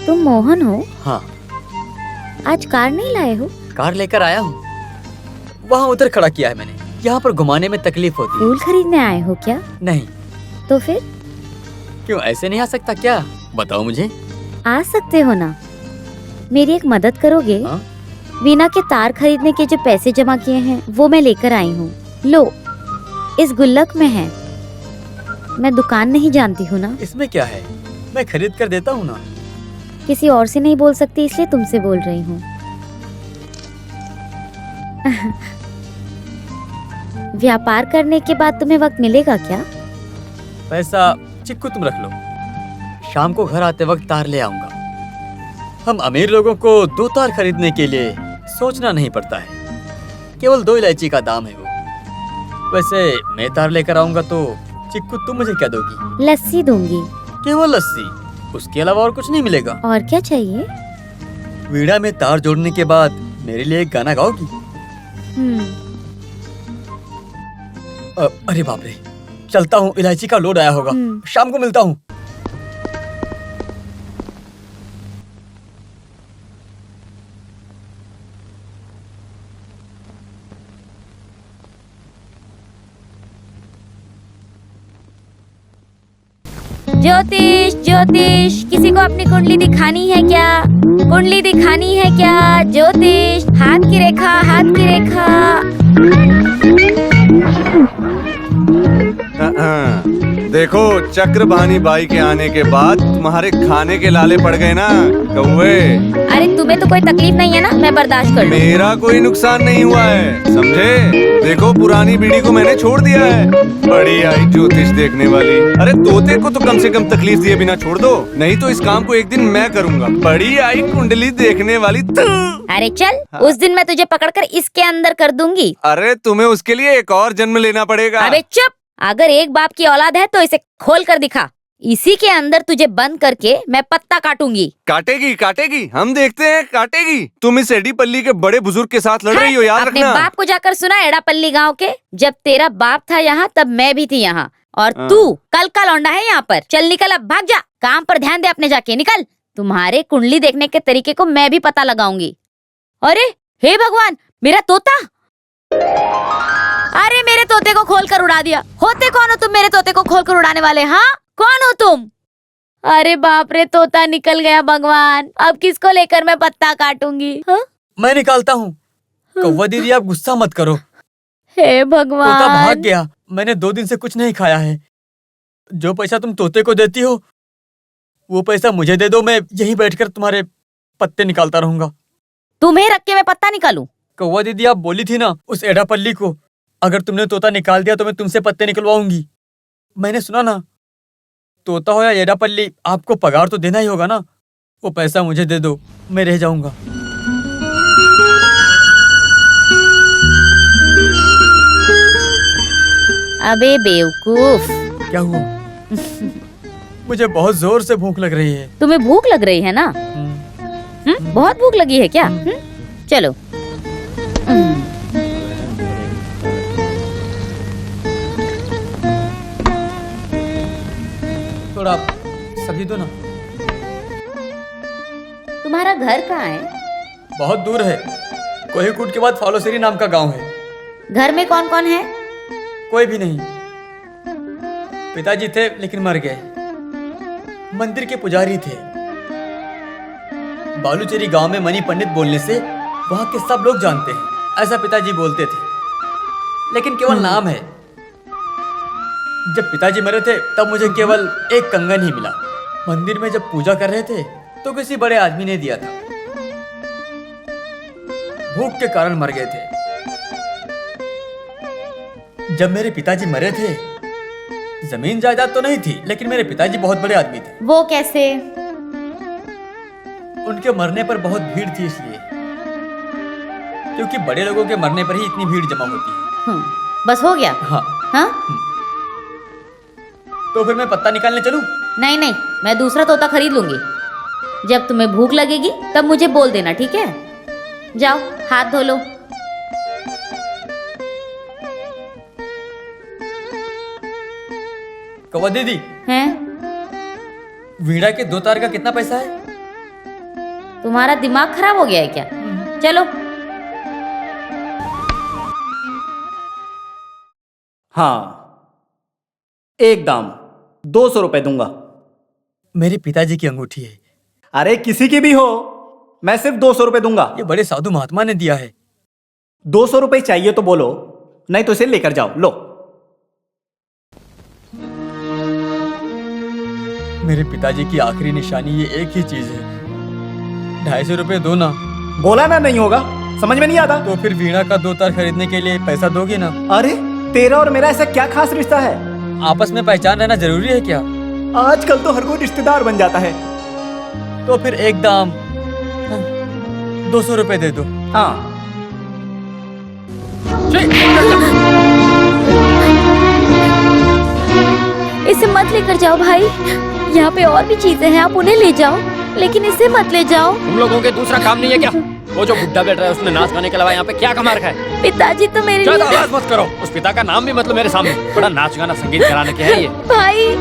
तुम मोहन हो? हाँ। आज कार नहीं लाए हो? कार लेकर आया हूँ, वहाँ उधर खड़ा किया है मैंने। यहाँ पर घुमाने में तकलीफ होती है। फूल खरीदने आए हो क्या? नहीं। तो फिर? क्यों, ऐसे नहीं आ सकता क्या? बताओ मुझे। आ सकते हो ना। मेरी एक मदद करोगे? हाँ? वीना के तार खरीदने के जो पैसे जमा किए हैं वो मैं लेकर आई हूँ। लो, इस गुल्लक में है। मैं दुकान नहीं जानती हूँ ना। इसमें क्या है, मैं खरीद कर देता हूँ ना। किसी और से नहीं बोल सकती इसलिए तुमसे बोल रही हूँ। व्यापार करने के बाद तुम्हें वक्त मिलेगा क्या? पैसा चिक्कू तुम रख लो, शाम को घर आते वक्त तार ले आऊंगा। हम अमीर लोगों को 2 तार खरीदने के लिए सोचना नहीं पड़ता है, केवल 2 इलायची का दाम है वो। वैसे मैं तार लेकर आऊंगा तो चिक्कू तुम मुझे क्या दोगी? लस्सी दूंगी। केवल लस्सी? उसके अलावा और कुछ नहीं मिलेगा? और क्या चाहिए? वीणा में तार जोड़ने के बाद मेरे लिए एक गाना गाओगी? अरे बाप रे, चलता हूँ, इलायची का लोड आया होगा। शाम को मिलता हूँ। ज्योतिष, ज्योतिष, किसी को अपनी कुंडली दिखानी है क्या? कुंडली दिखानी है क्या? ज्योतिष, हाथ की रेखा, हाथ की रेखा। देखो, चक्रभानी बाई के आने के बाद तुम्हारे खाने के लाले पड़ गए ना कौवे। अरे तुम्हें तो कोई तकलीफ नहीं है ना, मैं बर्दाश्त कर लूं। मेरा कोई नुकसान नहीं हुआ है, समझे? देखो, पुरानी बीड़ी को मैंने छोड़ दिया है। बड़ी आई ज्योतिष देखने वाली। अरे तोते को तो कम से कम तकलीफ दिए बिना छोड़ दो, नहीं तो इस काम को एक दिन मैं करूँगा। बड़ी आई कुंडली देखने वाली तू। अरे चल, उस दिन मैं तुझे पकड़कर इसके अंदर कर दूंगी। अरे तुम्हें उसके लिए एक और जन्म लेना पड़ेगा। अबे चुप, अगर एक बाप की औलाद है तो इसे खोल कर दिखा। इसी के अंदर तुझे बंद करके मैं पत्ता काटूंगी। काटेगी काटेगी, हम देखते हैं काटेगी। तुम इस एडीपल्ली के बड़े बुजुर्ग के साथ लड़ रही हो, याद अपने रखना। बाप को जाकर सुना एडापल्ली गांव के। जब तेरा बाप था यहाँ तब मैं भी थी यहाँ, और तू कल का लौंडा है यहाँ पर। चल निकल, अब भाग जा, काम पर ध्यान दे अपने, जाके निकल। तुम्हारे कुंडली देखने के तरीके को मैं भी पता लगाऊंगी। अरे हे भगवान, मेरा तोता! अरे मेरे तोते को खोल कर उड़ा दिया। होते कौन हो तुम मेरे तोते को खोल कर उड़ाने वाले? हाँ, कौन हो तुम? अरे बाप रे, तोता निकल गया। भगवान, अब किसको लेकर मैं पत्ता काटूंगी? हाँ? मैं निकालता हूँ। कौवा दीदी, आप गुस्सा मत करो। हे भगवान, तोता भाग गया। मैंने 2 दिन से कुछ नहीं खाया है। जो पैसा तुम तोते को देती हो वो पैसा मुझे दे दो, मैं यहीं बैठकर तुम्हारे पत्ते निकालता रहूंगा। तुम्हें रख के मैं पत्ता निकालूं? कौवा दीदी, आप बोली थी ना उस एडापल्ली को, अगर तुमने तोता निकाल दिया तो मैं तुमसे पत्ते निकलवाऊंगी। मैंने सुना ना, तोता हो या एडापल्ली, आपको पगार तो देना ही होगा ना। वो पैसा मुझे दे दो, मैं रह जाऊंगा। अबे बेवकूफ! क्या हुआ? मुझे बहुत जोर से भूख लग रही है। तुम्हें भूख लग रही है ना? बहुत भूख लगी है क्या? चलो। थोड़ा सब्जी दो ना। तुम्हारा घर कहाँ है? बहुत दूर है, कोहीकूट के बाद फालोसेरी नाम का गांव है। घर में कौन कौन है? कोई भी नहीं। पिताजी थे लेकिन मर गए। मंदिर के पुजारी थे। बालूचेरी गांव में मनी पंडित बोलने से वहां के सब लोग जानते हैं, ऐसा पिताजी बोलते थे। लेकिन केवल नाम है। जब पिताजी मरे थे तब मुझे केवल एक कंगन ही मिला। मंदिर में जब पूजा कर रहे थे तो किसी बड़े आदमी ने दिया था। भूख के कारण मर गए थे। जब मेरे पिताजी मरे थे, जमीन जायदाद तो नहीं थी, लेकिन मेरे पिताजी बहुत बड़े आदमी थे। वो कैसे? उनके मरने पर बहुत भीड़ थी, इसलिए, क्योंकि बड़े लोगों के मरने पर ही इतनी भीड़ जमा होती है। बस हो गया? हाँ। हाँ? तो फिर मैं पत्ता निकालने चलूं? नहीं नहीं, मैं दूसरा तोता खरीद लूंगी। जब तुम्हें भूख लगेगी तब मुझे बोल देना, ठीक है? जाओ, हाथ धो लो। कौवा दीदी, हैं? वीणा के 2 तार का कितना पैसा है? तुम्हारा दिमाग खराब हो गया है क्या? चलो। हाँ, एक दाम 200 रुपए दूंगा। मेरे पिताजी की अंगूठी है। अरे किसी की भी हो, मैं सिर्फ 200 रुपए दूंगा। ये बड़े साधु महात्मा ने दिया है। 200 रुपए चाहिए तो बोलो, नहीं तो इसे लेकर जाओ। लो। मेरे पिताजी की आखिरी निशानी ये एक ही चीज है। 250 रुपए दो ना। बोला ना नहीं होगा, समझ में नहीं आता। तो फिर वीणा का 2 तार खरीदने के लिए पैसा दोगे ना? अरे तेरा और मेरा ऐसा क्या खास रिश्ता है? आपस में पहचान रहना जरूरी है क्या? आजकल तो हर कोई रिश्तेदार बन जाता है। तो फिर एक दाम 200 रुपए दे दो। हाँ, इसे मत लेकर जाओ भाई, यहाँ पे और भी चीजें हैं, आप उन्हें ले जाओ, लेकिन इसे मत ले जाओ। तुम लोगों के दूसरा काम नहीं है क्या? वो जो बुड्ढा बैठ रहा है उसने नाच गाने के अलावा यहाँ पे क्या कमा रखा है? पिताजी तो मेरे ज्यादा लिए आवाज मत करो, उस पिता का नाम भी मतलब मेरे सामने। बड़ा नाच गाना संगीत कराने के है ये। भाई।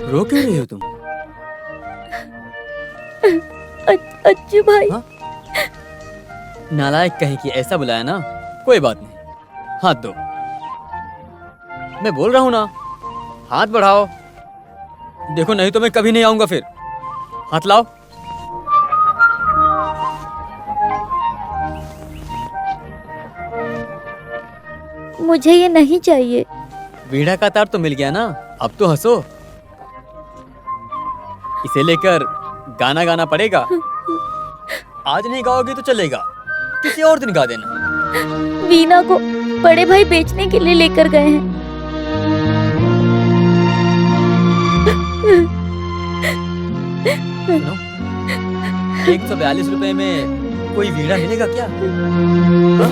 रो क्यों रही हो तुम? अच्छू भाई। हाँ? नालायक कहीं की, ऐसा बुलाया ना? कोई बात नहीं, हाथ दो। मैं बोल रहा हूँ ना, हाथ बढ़ाओ। देखो नहीं तो मैं कभी नहीं आऊंगा फिर। हाथ लाओ। मुझे ये नहीं चाहिए। वीणा का तार तो मिल गया ना, अब तो हंसो। इसे लेकर गाना गाना पड़ेगा। आज नहीं गाओगे तो चलेगा, किसी और दिन गा देना। वीणा को बड़े भाई बेचने के लिए लेकर गए हैं। सुनो, 142 रुपए में कोई वीणा मिलेगा क्या? हाँ?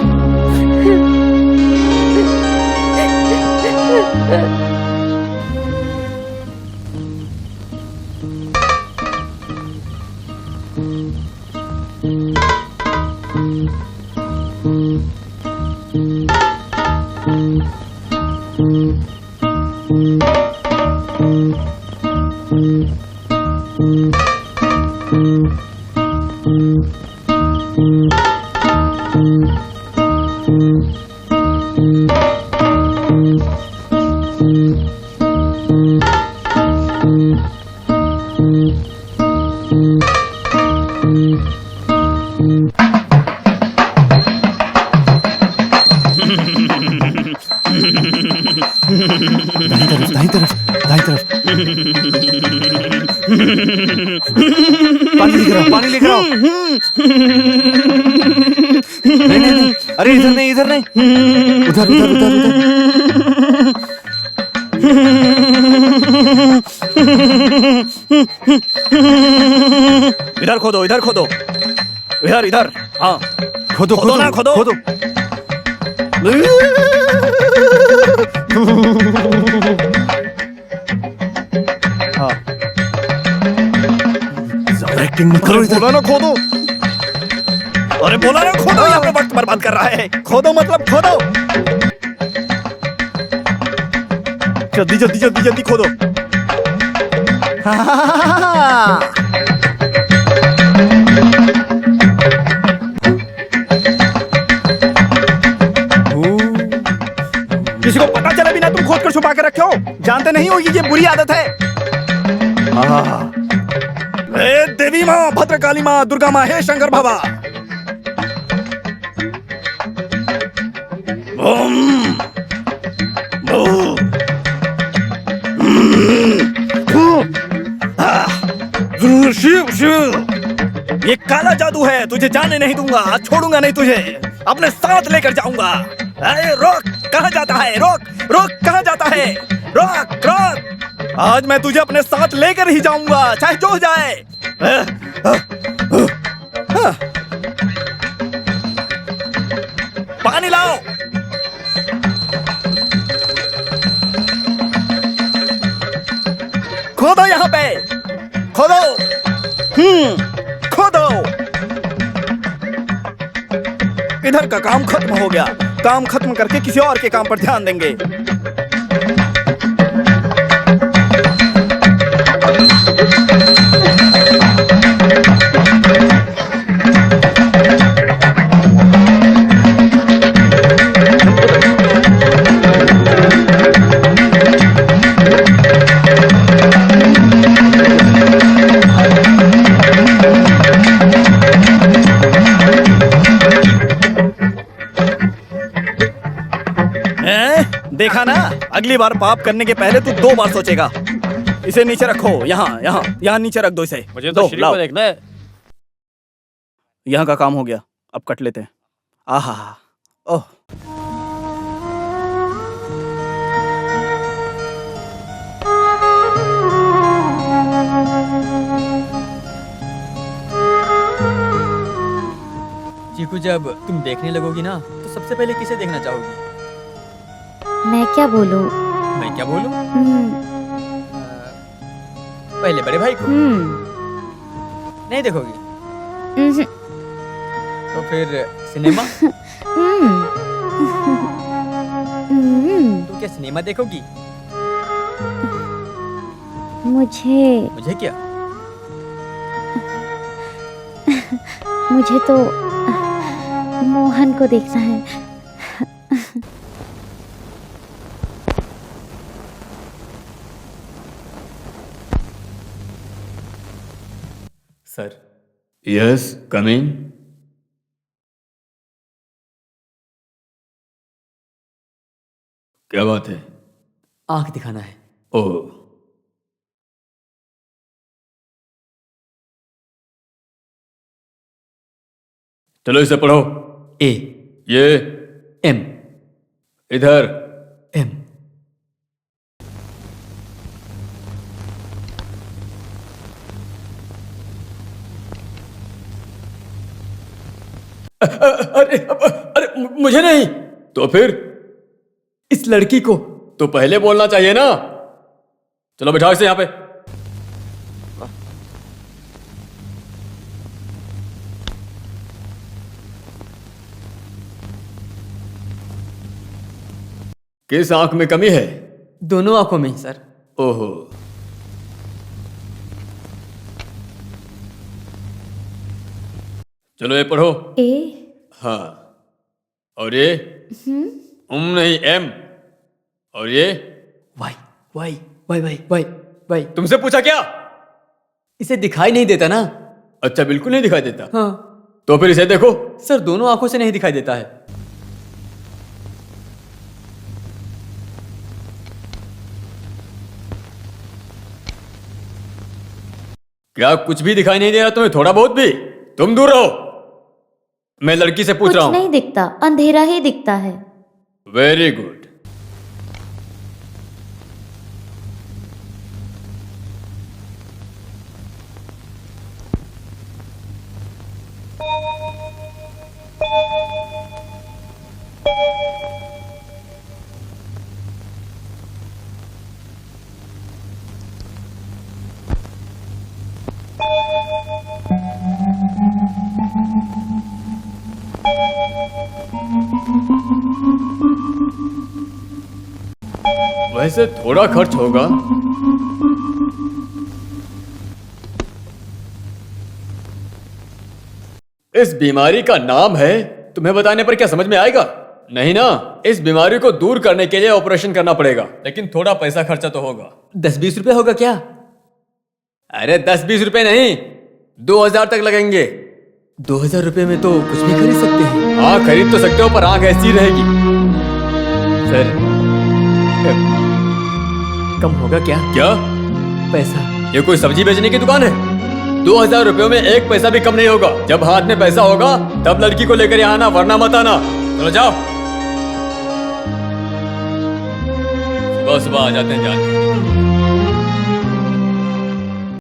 दाईं तरफ। पानी लेकर आओ। नहीं, अरे इधर नहीं, उधर। इधर खोदो। इधर। हाँ, खोदो। हाँ, एक्टिंग मत करो। बोला ना खोदो। अरे बोला ना खोदो, यहाँ पे वक्त बर्बाद कर रहा है। खोदो मतलब खोदो। जल्दी खोदो। किसी को पता चले बिना तुम खोद कर छुपा के रखे हो? जानते नहीं हो ये बुरी आदत है। हे देवी माँ, भद्रकाली माँ, दुर्गा माँ, हे शंकर बाबा। शिव, ये काला जादू है, तुझे जाने नहीं दूंगा, छोड़ूंगा नहीं तुझे, अपने साथ लेकर जाऊंगा। रोक, कहाँ जाता है? रोक, कहाँ जाता है? रोक। आज मैं तुझे अपने साथ लेकर ही जाऊंगा, चाहे जो हो जाए। पानी लाओ। खोदो यहाँ पे, खोदो। खोदो। इधर का काम खत्म हो गया, काम खत्म करके किसी और के काम पर ध्यान देंगे। देखा ना, अगली बार पाप करने के पहले तू 2 बार सोचेगा। इसे नीचे रखो, यहाँ नीचे रख दो इसे। मुझे दो, तो श्री लाओ। को देखना है। यहाँ का काम हो गया, अब कट लेते हैं। आहा, ओह। चीकू, जब तुम देखने लगोगी ना तो सबसे पहले किसे देखना चाहोगी? मैं क्या बोलूं? मैं क्या बोलूं? हम्म, पहले बड़े भाई को नहीं देखोगी हम्म, तो फिर सिनेमा? हम्म, तो क्या सिनेमा देखोगी? मुझे क्या? मुझे तो मोहन को देखना है। सर। यस, कम इन। क्या बात है? आंख दिखाना है। ओह, चलो इसे पढ़ो। ए, ये एम, इधर एम। अरे मुझे नहीं तो फिर इस लड़की को तो पहले बोलना चाहिए ना। चलो बैठाओ इसे यहां पे। किस आंख में कमी है? दोनों आंखों में सर। ओहो, चलो ये पढ़ो। ए, हाँ, और ये नहीं एम, और ये Y Y Y Y Y Y. तुमसे पूछा क्या? इसे दिखाई नहीं देता ना? अच्छा, बिल्कुल नहीं दिखाई देता। हाँ, तो फिर इसे देखो। सर, दोनों आंखों से नहीं दिखाई देता है। क्या कुछ भी दिखाई नहीं दे रहा तुम्हें? थोड़ा बहुत भी? तुम दूर रहो, मैं लड़की से पूछ कुछ रहा हूं। नहीं दिखता, अंधेरा ही दिखता है। Very good. वैसे थोड़ा खर्च होगा। इस बीमारी का नाम है, तुम्हें बताने पर क्या समझ में आएगा? नहीं ना। इस बीमारी को दूर करने के लिए ऑपरेशन करना पड़ेगा, लेकिन थोड़ा पैसा खर्चा तो होगा। 10-20 रुपए होगा क्या? अरे 10-20 रुपए नहीं, 2000 तक लगेंगे। 2000 रुपए में तो कुछ भी खरीद सकते हैं। हाँ, खरीद तो सकते हो, पर आंख ऐसी रहेगी। सर, कम होगा क्या? क्या पैसा? ये कोई सब्जी बेचने की दुकान है? 2000 रुपयों में एक पैसा भी कम नहीं होगा। जब हाथ में पैसा होगा तब लड़की को लेकर यहाँ आना, वरना मत आना। चलो जाओ, सुबह सुबह आ जाते हैं जान।